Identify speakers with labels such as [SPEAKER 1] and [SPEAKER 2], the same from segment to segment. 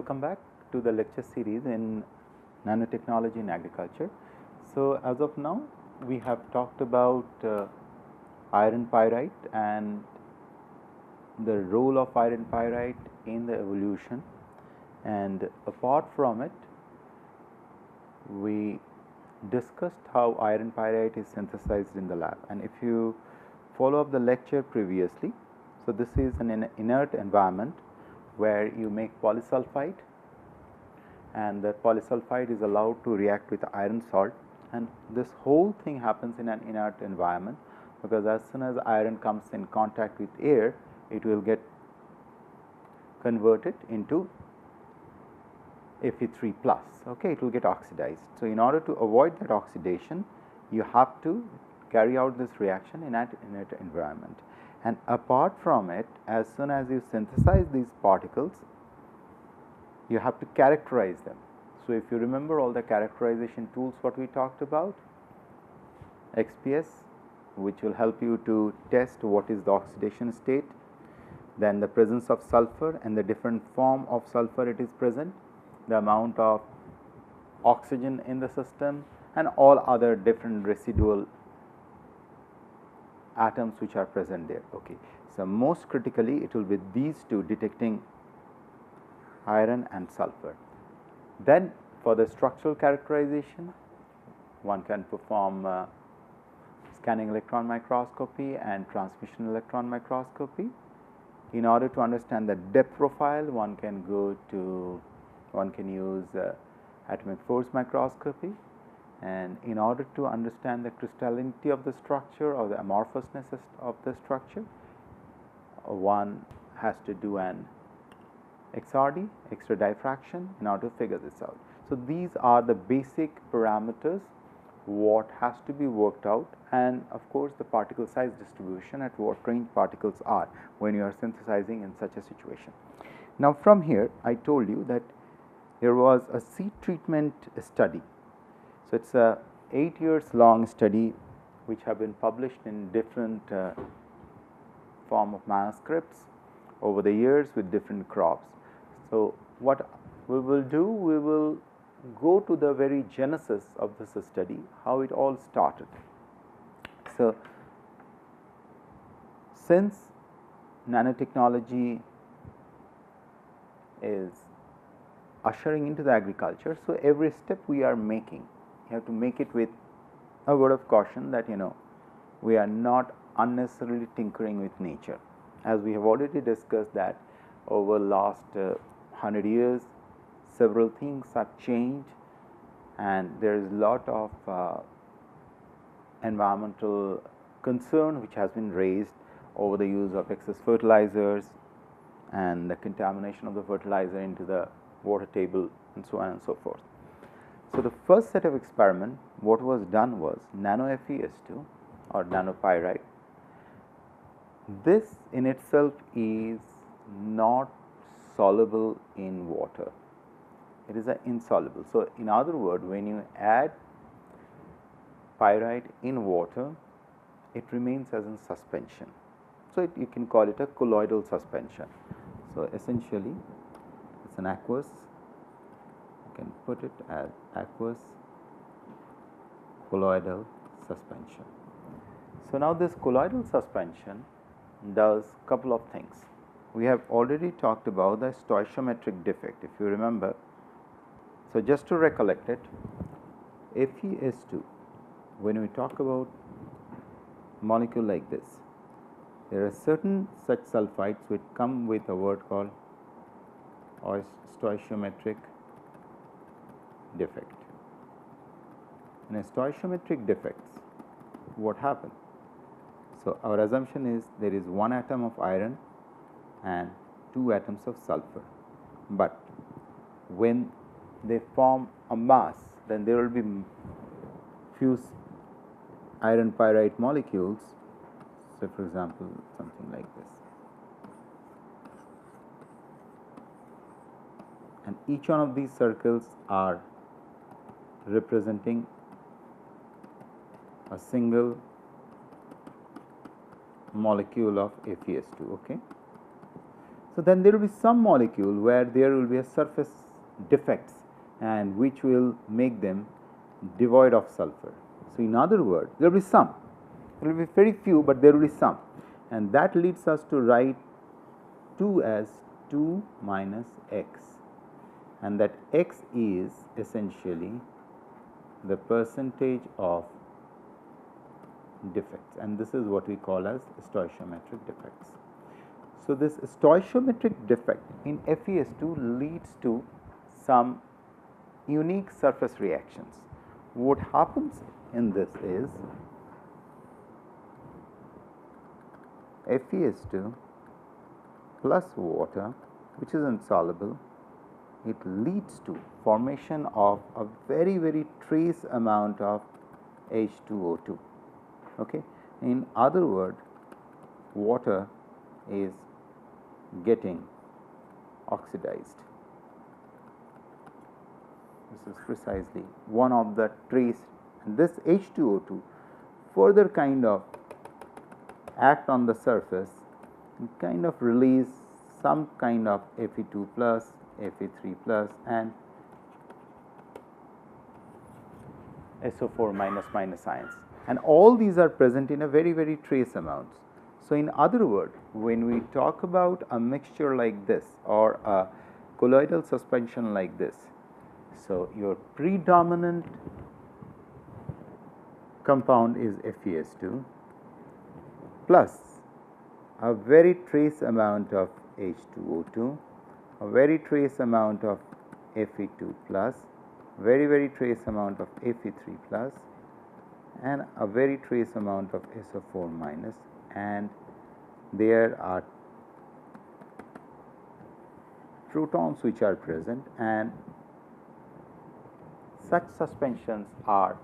[SPEAKER 1] welcome back to the lecture series in nanotechnology in agriculture. So, as of now we have talked about iron pyrite and the role of iron pyrite in the evolution, and apart from it we discussed how iron pyrite is synthesized in the lab. And if you follow up the lecture previously, so this is an inert environment where you make polysulfide, and that polysulfide is allowed to react with iron salt, and this whole thing happens in an inert environment, because as soon as iron comes in contact with air, it will get converted into Fe3 plus. Okay, it will get oxidized. So, in order to avoid that oxidation, you have to carry out this reaction in an inert environment. And apart from it, as soon as you synthesize these particles, you have to characterize them. So, if you remember all the characterization tools what we talked about, XPS, which will help you to test what is the oxidation state, then the presence of sulfur and the different form of sulfur it is present, the amount of oxygen in the system, and all other different residual atoms which are present there. Okay. So, most critically it will be these two, detecting iron and sulfur. Then for the structural characterization, one can perform scanning electron microscopy and transmission electron microscopy. In order to understand the depth profile, one can use atomic force microscopy, and in order to understand the crystallinity of the structure or the amorphousness of the structure, one has to do an XRD, X-ray diffraction, in order to figure this out. So, these are the basic parameters what has to be worked out, and of course, the particle size distribution at what range particles are when you are synthesizing in such a situation. Now, from here I told you that there was a seed treatment study. So, it is a 8 years long study which have been published in different form of manuscripts over the years with different crops. So, what we will do, we will go to the very genesis of this study, how it all started. So, since nanotechnology is ushering into the agriculture, so every step we are making, you have to make it with a word of caution that we are not unnecessarily tinkering with nature. As we have already discussed that over last 100 years, several things have changed, and there is a lot of environmental concern which has been raised over the use of excess fertilizers and the contamination of the fertilizer into the water table and so on and so forth. So, the first set of experiment what was done was NaNoFeS2 or nanopyrite. This in itself is not soluble in water, it is insoluble. So, in other words, when you add pyrite in water, it remains as in suspension. So, you can call it a colloidal suspension. So, essentially it is an aqueous, you can put it as aqueous colloidal suspension. So, now this colloidal suspension does couple of things. We have already talked about the stoichiometric defect, if you remember. So, just to recollect it, FeS2, when we talk about molecule like this, there are certain such sulfides which come with a word called stoichiometric defect. In a stoichiometric defects, what happens? So, our assumption is there is one atom of iron and two atoms of sulfur, but when they form a mass, then there will be few iron pyrite molecules. So, for example, something like this, and each one of these circles are representing a single molecule of FeS2. Okay. So then there will be some molecule where there will be a surface defects and which will make them devoid of sulfur. So in other words, there will be some, there will be very few, but there will be some, and that leads us to write 2 as 2 minus x, and that x is essentially the percentage of defects, and this is what we call as stoichiometric defects. So this stoichiometric defect in FeS2 leads to some unique surface reactions. What happens in this is FeS2 plus water, which is insoluble, it leads to formation of a very trace amount of H2O2. Okay. In other words, water is getting oxidized. This is precisely one of the trace, and this H2O2 further kind of act on the surface and kind of release some kind of Fe2 plus, Fe3 plus and SO4 minus ions, and all these are present in a very trace amounts. So in other words, when we talk about a mixture like this or a colloidal suspension like this, so your predominant compound is FeS2 plus a very trace amount of H2O2, a very trace amount of Fe2 plus, very trace amount of Fe3 plus and a very trace amount of SO4 minus, and there are protons which are present, and such suspensions are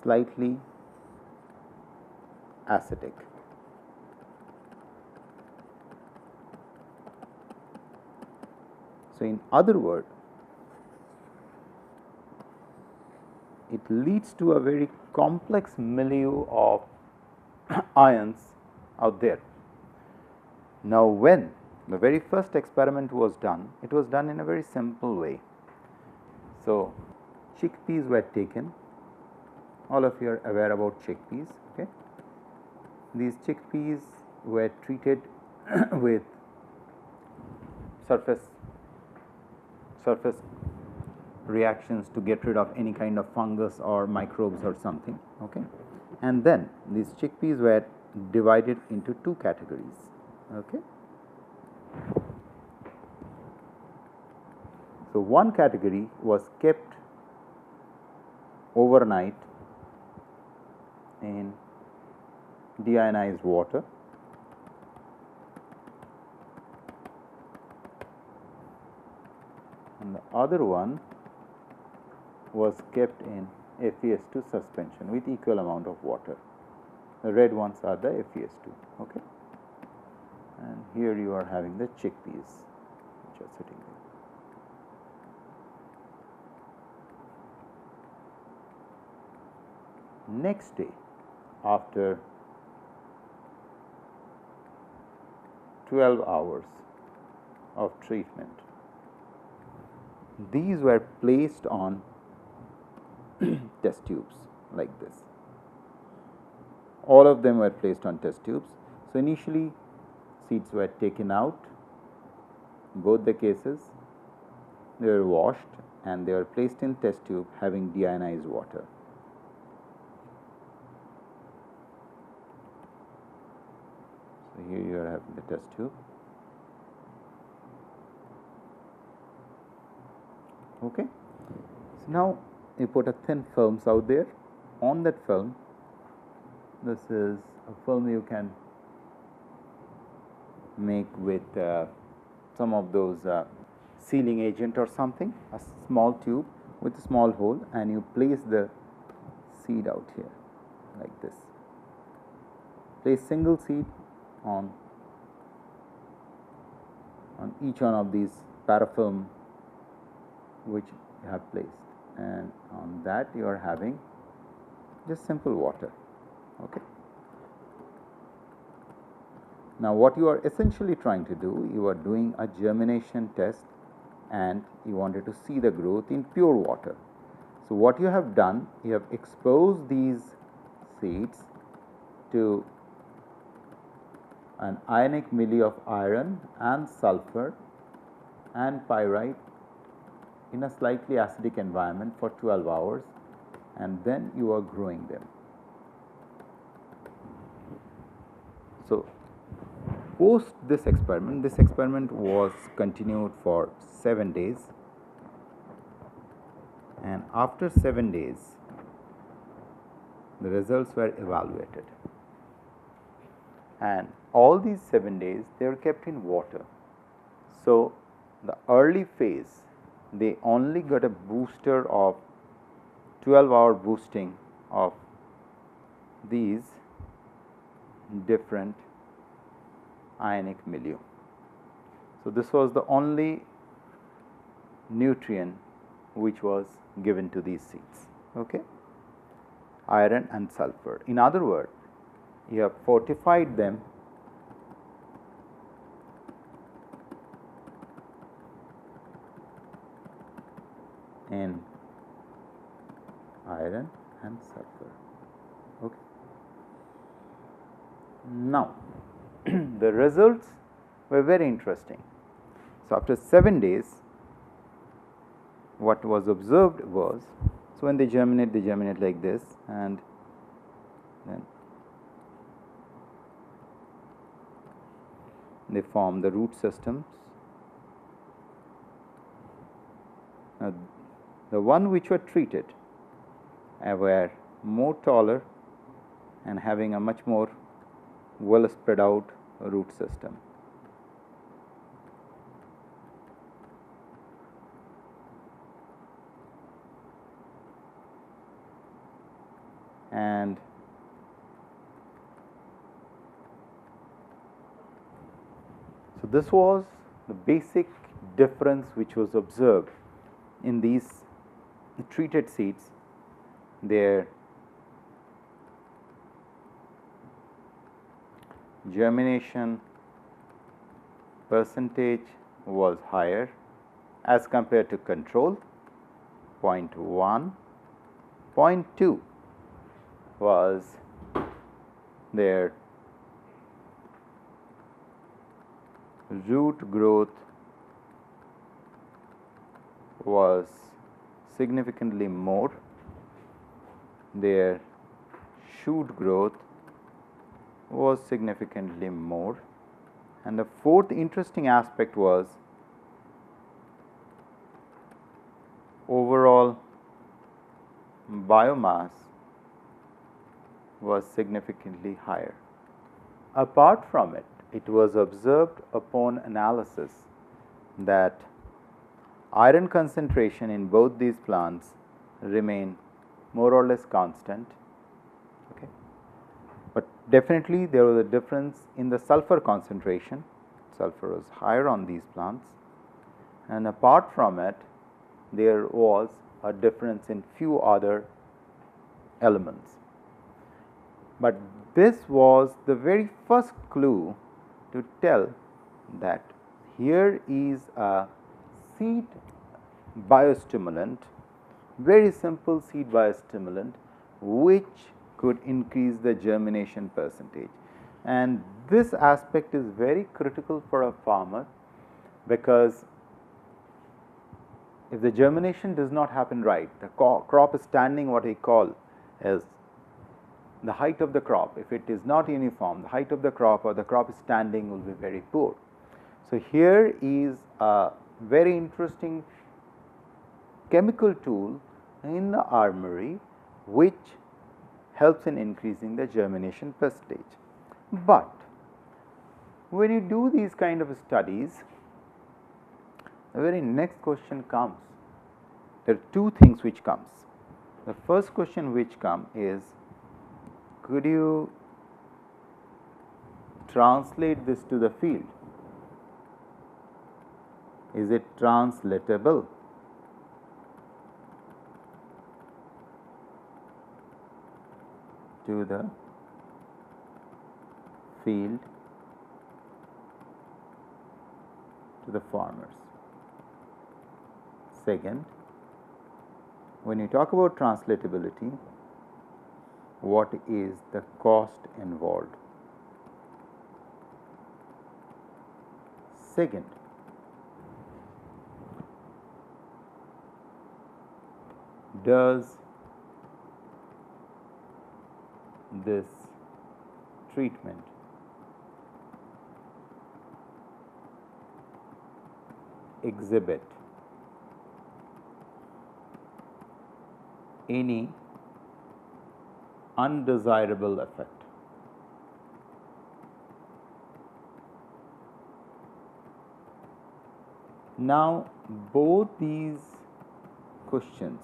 [SPEAKER 1] slightly acidic. So in other words, it leads to a very complex milieu of ions out there. Now when the very first experiment was done, it was done in a very simple way. So chickpeas were taken. All of you are aware about chickpeas. Okay, these chickpeas were treated with surface reactions to get rid of any kind of fungus or microbes or something. Okay, and then these chickpeas were divided into two categories. Okay, so one category was kept overnight in deionized water, and the other one was kept in FeS2 suspension with equal amount of water. The red ones are the FeS2. Okay, and here you are having the chickpeas which are sitting there. Next day, after 12 hours of treatment, these were placed on test tubes like this. All of them were placed on test tubes. So initially seeds were taken out, both the cases, they were washed and they were placed in test tube having deionized water. So here you are having the test tube. Okay. So now you put a thin films out there. On that film, this is a film you can make with some of those sealing agent or something, a small tube with a small hole, and you place the seed out here like this. Place single seed on each one of these parafilm which you have placed, and on that you are having just simple water. Okay, Now, what you are essentially trying to do, you are doing a germination test and you wanted to see the growth in pure water. So, what you have done, you have exposed these seeds to an ionic milieu of iron and sulfur and pyrite in a slightly acidic environment for 12 hours, and then you are growing them. So, post this experiment was continued for 7 days, and after 7 days the results were evaluated, and all these 7 days they were kept in water. So, the early phase they only got a booster of 12-hour boosting of these different ionic milieu. So, this was the only nutrient which was given to these seeds, okay? Iron and sulfur. In other words, you have fortified them in iron and sulfur, okay? Now, the results were very interesting. So, after 7 days, what was observed was, so when they germinate like this, and then they form the root systems. Now, the one which were treated were more taller and having a much more well spread out root system. And so, this was the basic difference which was observed in these treated seeds. Their germination percentage was higher as compared to control, 0.1. 0.2 was their root growth was significantly more, their shoot growth was significantly more, and the fourth interesting aspect was overall biomass was significantly higher. Apart from it, it was observed upon analysis that iron concentration in both these plants remain more or less constant, okay. But definitely there was a difference in the sulfur concentration. Sulfur was higher on these plants, and apart from it, there was a difference in few other elements. But this was the very first clue to tell that here is a seed biostimulant, very simple seed biostimulant, which could increase the germination percentage. And this aspect is very critical for a farmer, because if the germination does not happen right, the crop is standing what we call as the height of the crop. If it is not uniform, the height of the crop or the crop is standing will be very poor. So, here is a very interesting chemical tool in the armory which helps in increasing the germination percentage. But when you do these kind of studies, the very next question comes. There are two things which comes. The first question which comes is, could you translate this to the field? Is it translatable? To the field the farmers. Second, when you talk about translatability, what is the cost involved? Second, does this treatment exhibit any undesirable effect? Now, both these questions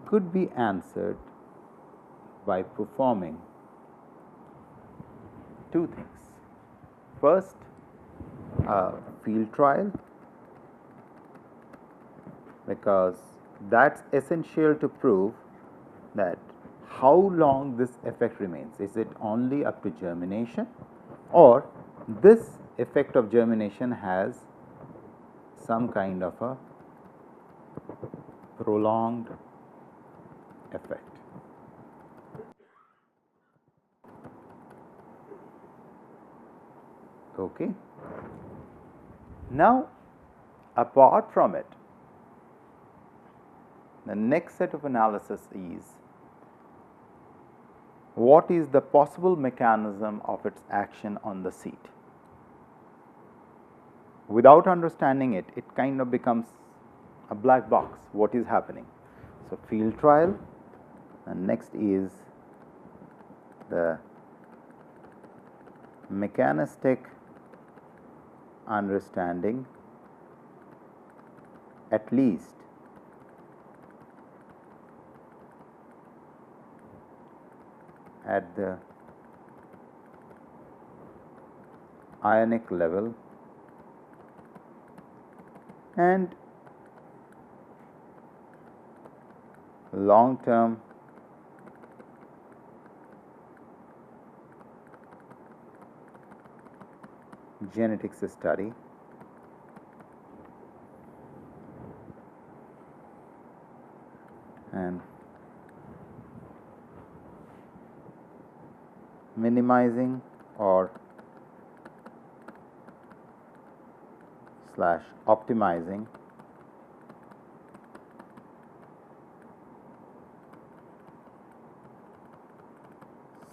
[SPEAKER 1] could be answered by performing two things. First, a field trial, because that's essential to prove that how long this effect remains. Is it only up to germination, or this effect of germination has some kind of a prolonged effect? Okay. Now, apart from it, the next set of analysis is what is the possible mechanism of its action on the seed. Without understanding it, it kind of becomes a black box, what is happening. So, field trial, and next is the mechanistic understanding, at least at the ionic level, and long term genetics study, and minimizing or / optimizing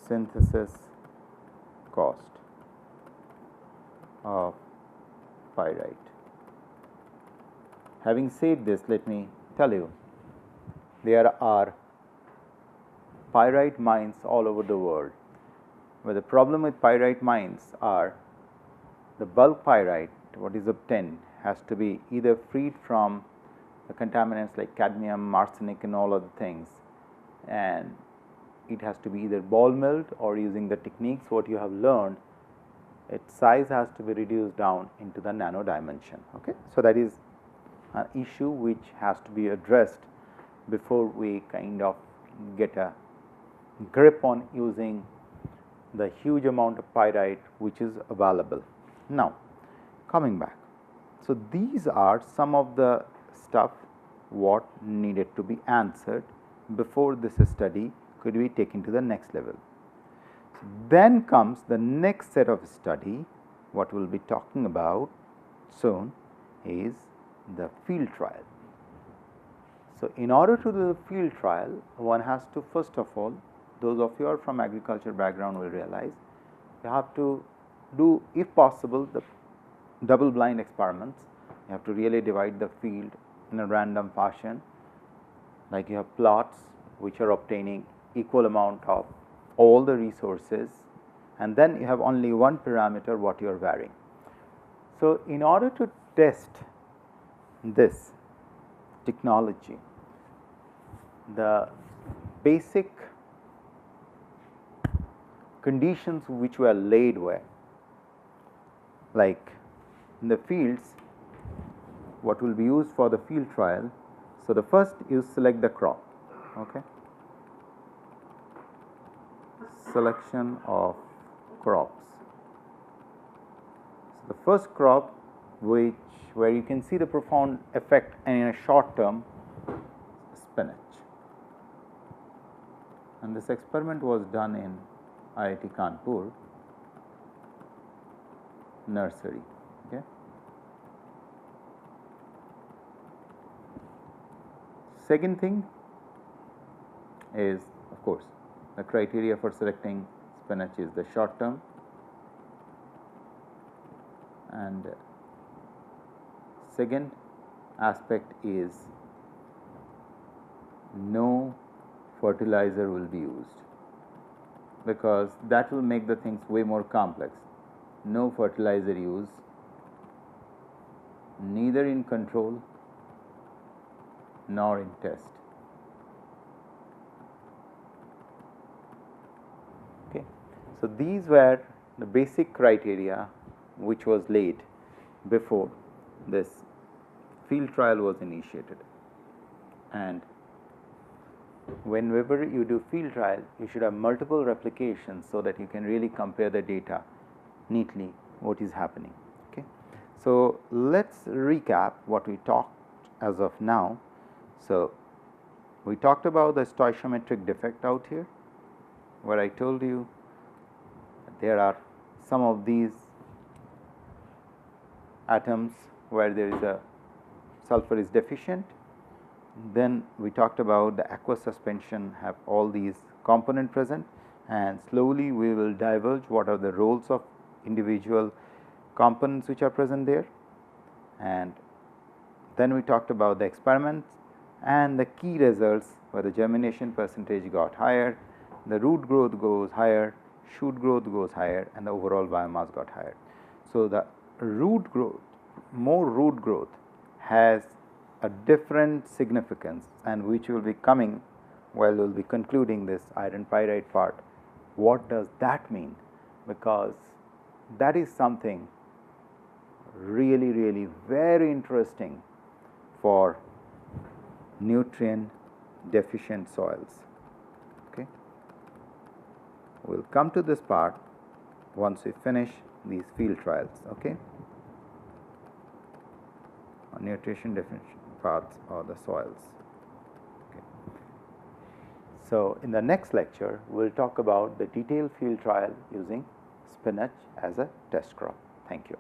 [SPEAKER 1] synthesis cost of pyrite. Having said this, let me tell you, there are pyrite mines all over the world, but the problem with pyrite mines are the bulk pyrite, what is obtained, has to be either freed from the contaminants like cadmium, arsenic and all other things, and it has to be either ball milled or using the techniques what you have learned, its size has to be reduced down into the nano dimension. Okay? So, that is an issue which has to be addressed before we kind of get a grip on using the huge amount of pyrite which is available. Now, coming back. So, these are some of the stuff what needed to be answered before this study could be taken to the next level. So, then comes the next set of study what we will be talking about soon is the field trial. So, in order to do the field trial, one has to first of all, those of you who are from agriculture background will realize you have to do, if possible, the double blind experiments. You have to really divide the field in a random fashion, like you have plots which are obtaining equal amount of all the resources, and then you have only one parameter what you are varying. So, in order to test this technology, the basic conditions which were laid were like in the fields what will be used for the field trial. So, the first you select the crop. Okay. Selection of crops. So, the first crop where you can see the profound effect in a short term spinach. And this experiment was done in IIT Kanpur nursery. Okay. Second thing is, of course, the criteria for selecting spinach is the short term, and second aspect is no fertilizer will be used, because that will make the things way more complex. No fertilizer use, neither in control nor in test. Okay. So these were the basic criteria which was laid before this field trial was initiated. And whenever you do field trial, you should have multiple replications so that you can really compare the data neatly what is happening. Okay. So let's recap what we talked as of now. So we talked about the stoichiometric defect out here, where I told you there are some of these atoms where there is a sulfur is deficient. Then we talked about the aqueous suspension have all these components present, and slowly we will diverge what are the roles of individual components which are present there. And then we talked about the experiments and the key results, where the germination percentage got higher, the root growth goes higher, shoot growth goes higher, and the overall biomass got higher. So the root growth, more root growth has a different significance, and which will be coming while we will be concluding this iron pyrite part. What does that mean? Because that is something really very interesting for nutrient deficient soils. Okay. We will come to this part once we finish these field trials. Okay. Nutrition deficient parts or the soils. Okay. So in the next lecture, we will talk about the detailed field trial using spinach as a test crop. Thank you.